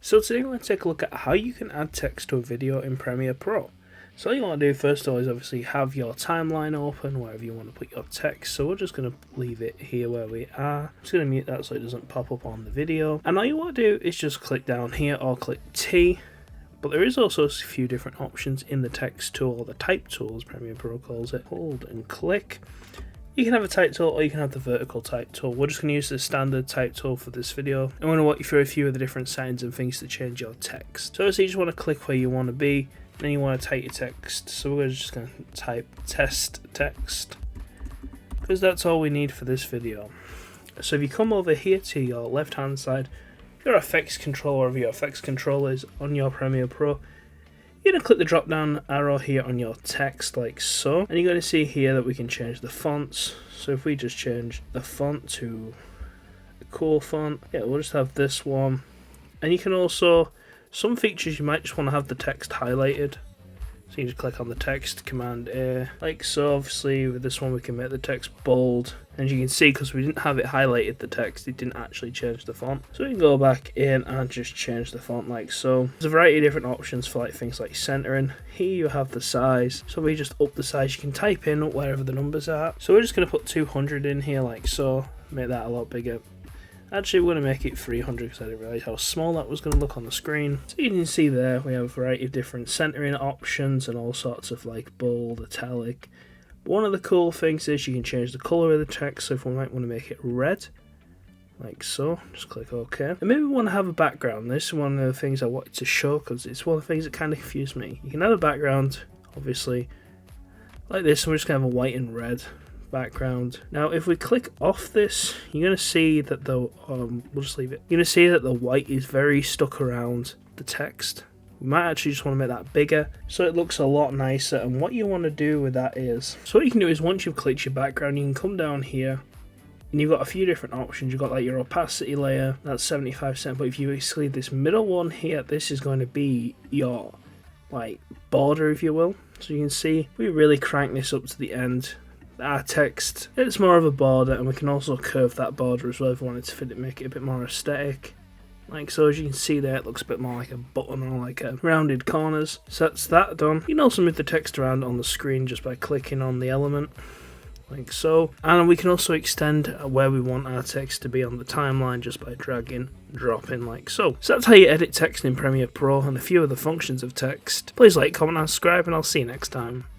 So today we're going to take a look at how you can add text to a video in Premiere Pro. So all you want to do first of all is obviously have your timeline open wherever you want to put your text. So we're just going to leave it here where we are. I'm just going to mute that so it doesn't pop up on the video. And all you want to do is just click down here or click T. But there is also a few different options in the text tool, or the type tool as Premiere Pro calls it. Hold and click. You can have a type tool or you can have the vertical type tool. We're just going to use the standard type tool for this video. I'm going to walk you through a few of the different settings and things to change your text. So obviously you just want to click where you want to be, then you want to type your text. So we're just going to type test text, because that's all we need for this video. So if you come over here to your left hand side, your effects control, wherever your effects control is on your Premiere Pro, you're going to click the drop down arrow here on your text like so, and you're going to see here that we can change the fonts. So if we just change the font to a cool font, yeah, we'll just have this one. And you can also, some features you might just want to have the text highlighted. So you just click on the text, Command A, like so. Obviously with this one we can make the text bold. And as you can see, because we didn't have it highlighted, the text, it didn't actually change the font. So we can go back in and just change the font like so. There's a variety of different options for like things like centering. Here you have the size. So we just up the size. You can type in wherever the numbers are. So we're just going to put 200 in here like so. Make that a lot bigger. Actually, we're going to make it 300 because I didn't realise how small that was going to look on the screen. So you can see there we have a variety of different centering options and all sorts of like bold, italic. One of the cool things is you can change the colour of the text. So if we might want to make it red, like so, just click OK. And maybe we want to have a background. This is one of the things I wanted to show because it's one of the things that kind of confused me. You can have a background, obviously, like this, and we're just going to have a white and red background. Now if we click off this, you're going to see that the we'll just leave it. You're going to see that the white is very stuck around the text. We might actually just want to make that bigger so it looks a lot nicer. And what you want to do with that is, so what you can do is once you've clicked your background, you can come down here and you've got a few different options. You've got like your opacity layer, that's 75%, but if you exclude this middle one here, this is going to be your like border, if you will. So you can see we really crank this up to the end. Our text, it's more of a border, and we can also curve that border as well if we wanted to fit it, make it a bit more aesthetic. Like so, as you can see there, it looks a bit more like a button or like a rounded corners. So that's that done. You can also move the text around on the screen just by clicking on the element, like so. And we can also extend where we want our text to be on the timeline just by dragging, dropping like so. So that's how you edit text in Premiere Pro and a few of the functions of text. Please like, comment and subscribe, and I'll see you next time.